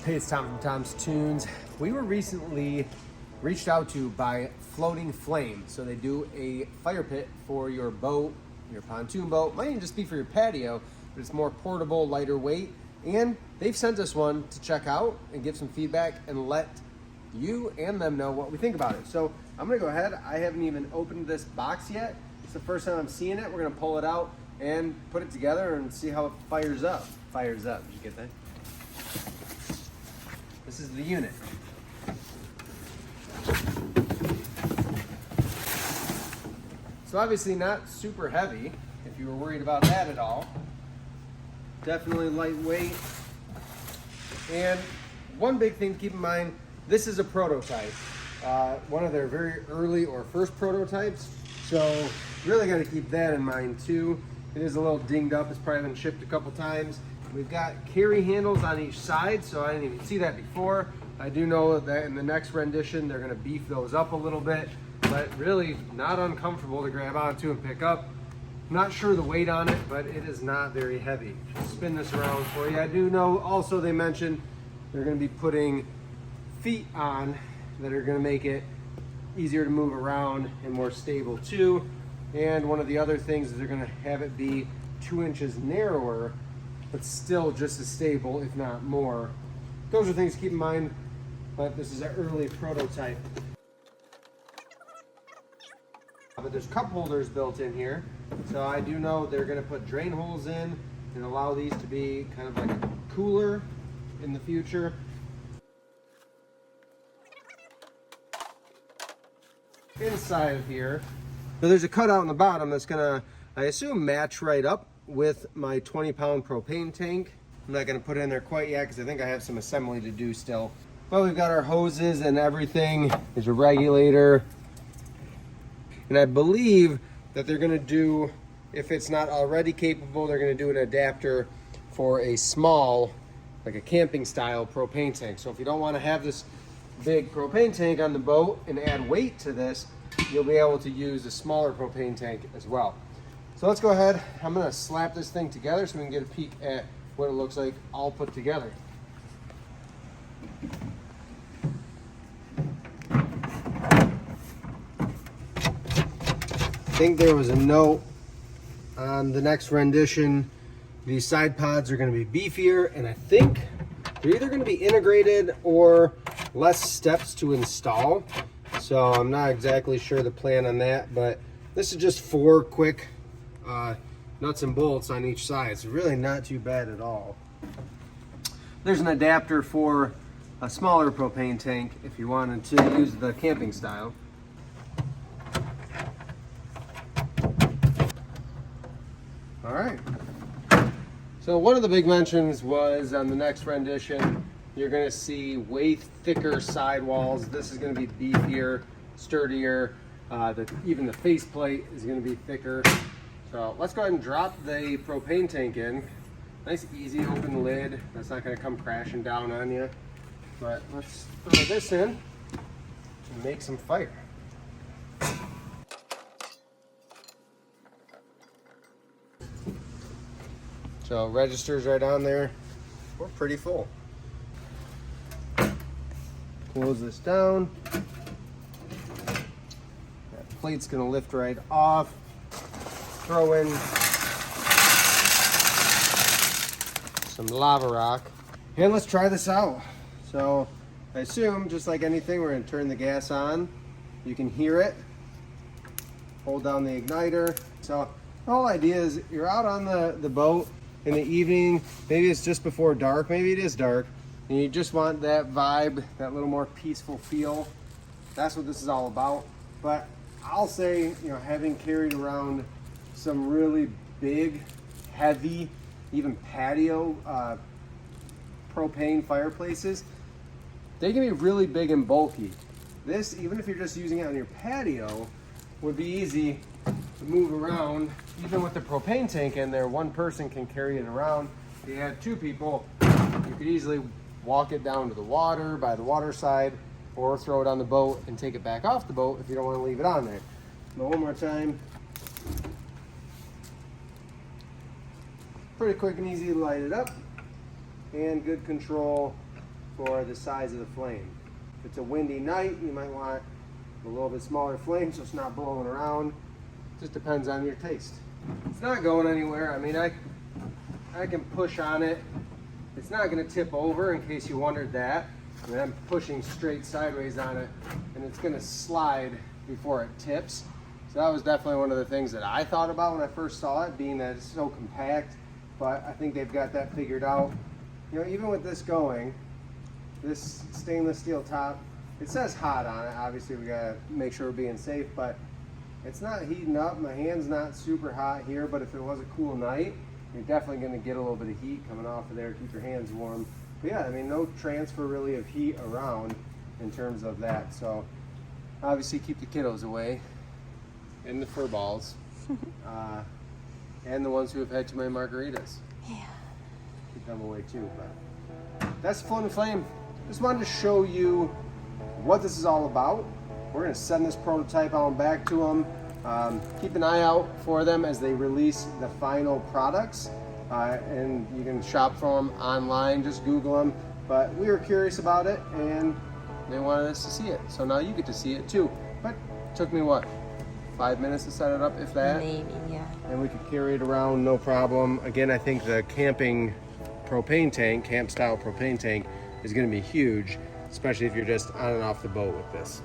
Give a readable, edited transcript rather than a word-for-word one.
Hey, it's Tom from Toons. We were recently reached out to by FloatingFlame. So they do a fire pit for your boat, your pontoon boat. Might even just be for your patio, but it's more portable, lighter weight. And they've sent us one to check out and give some feedback and let you and them know what we think about it. So I'm gonna go ahead. I haven't even opened this box yet. It's the first time I'm seeing it. We're gonna pull it out and put it together and see how it fires up. Fires up, did you get that? This is the unit. So obviously not super heavy, if you were worried about that at all. Definitely lightweight. And one big thing to keep in mind, this is a prototype. One of their very early or first prototypes. So really got to keep that in mind too. It is a little dinged up. It's probably been shipped a couple times. We've got carry handles on each side, so I didn't even see that before. I do know that in the next rendition, they're gonna beef those up a little bit, but really not uncomfortable to grab onto and pick up. I'm not sure the weight on it, but it is not very heavy. Just spin this around for you. I do know also they mentioned they're gonna be putting feet on that are gonna make it easier to move around and more stable too. And one of the other things is they're gonna have it be 2 inches narrower, but still just as stable, if not more. Those are things to keep in mind, but this is an early prototype. But there's cup holders built in here, so I do know they're gonna put drain holes in and allow these to be kind of like a cooler in the future. Inside of here, so there's a cutout on the bottom that's gonna, I assume, match right up with my 20-pound propane tank. I'm not gonna put it in there quite yet because I think I have some assembly to do still. But we've got our hoses and everything. There's a regulator. And I believe that they're gonna do, if it's not already capable, they're gonna do an adapter for a small, like a camping style propane tank. So if you don't wanna have this big propane tank on the boat and add weight to this, you'll be able to use a smaller propane tank as well. So let's go ahead. I'm gonna slap this thing together so we can get a peek at what it looks like all put together. I think there was a note on the next rendition. These side pods are gonna be beefier, and I think they're either gonna be integrated or less steps to install. So I'm not exactly sure the plan on that, but this is just 4 quick nuts and bolts on each side. It's really not too bad at all. There's an adapter for a smaller propane tank if you wanted to use the camping style. All right. So one of the big mentions was on the next rendition, you're going to see way thicker sidewalls. This is going to be beefier, sturdier. Even the faceplate is going to be thicker. So let's go ahead and drop the propane tank in. Nice easy open lid. That's not going to come crashing down on you. But let's throw this in and make some fire. So registers right on there. We're pretty full. Close this down. That plate's going to lift right off. Throw in some lava rock, and let's try this out. So I assume, just like anything, we're going to turn the gas on. You can hear it. Hold down the igniter. So the whole idea is you're out on the boat in the evening. Maybe it's just before dark. Maybe it is dark. And you just want that vibe, that little more peaceful feel. That's what this is all about. But I'll say, you know, having carried around some really big, heavy, even patio propane fireplaces, they can be really big and bulky. This, even if you're just using it on your patio, would be easy to move around. Even with the propane tank in there, one person can carry it around. If you had 2 people, you could easily walk it down to the water, by the water side, or throw it on the boat and take it back off the boat if you don't want to leave it on there. But one more time. Pretty quick and easy to light it up, and good control for the size of the flame. If it's a windy night, you might want a little bit smaller flame so it's not blowing around. Just depends on your taste. It's not going anywhere. I mean, I can push on it. It's not going to tip over, in case you wondered that. I mean, I'm pushing straight sideways on it, and it's going to slide before it tips. So that was definitely one of the things that I thought about when I first saw it, being that it's so compact. But I think they've got that figured out. You know, even with this going, this stainless steel top, it says hot on it. Obviously, we gotta make sure we're being safe, but it's not heating up. My hand's not super hot here, but if it was a cool night, you're definitely gonna get a little bit of heat coming off of there, keep your hands warm. But yeah, I mean, no transfer really of heat around in terms of that. So obviously keep the kiddos away, and the fur balls, and the ones who have had too many margaritas. Yeah. Keep them away too. But that's FloatingFlame. Just wanted to show you what this is all about. We're going to send this prototype on back to them. Keep an eye out for them as they release the final products. And you can shop for them online, just Google them. But we were curious about it and they wanted us to see it. So now you get to see it too. But it took me what, 5 minutes to set it up, if that? Maybe, yeah. And we could carry it around, no problem. Again, I think the camping propane tank, camp style propane tank, is going to be huge, especially if you're just on and off the boat with this.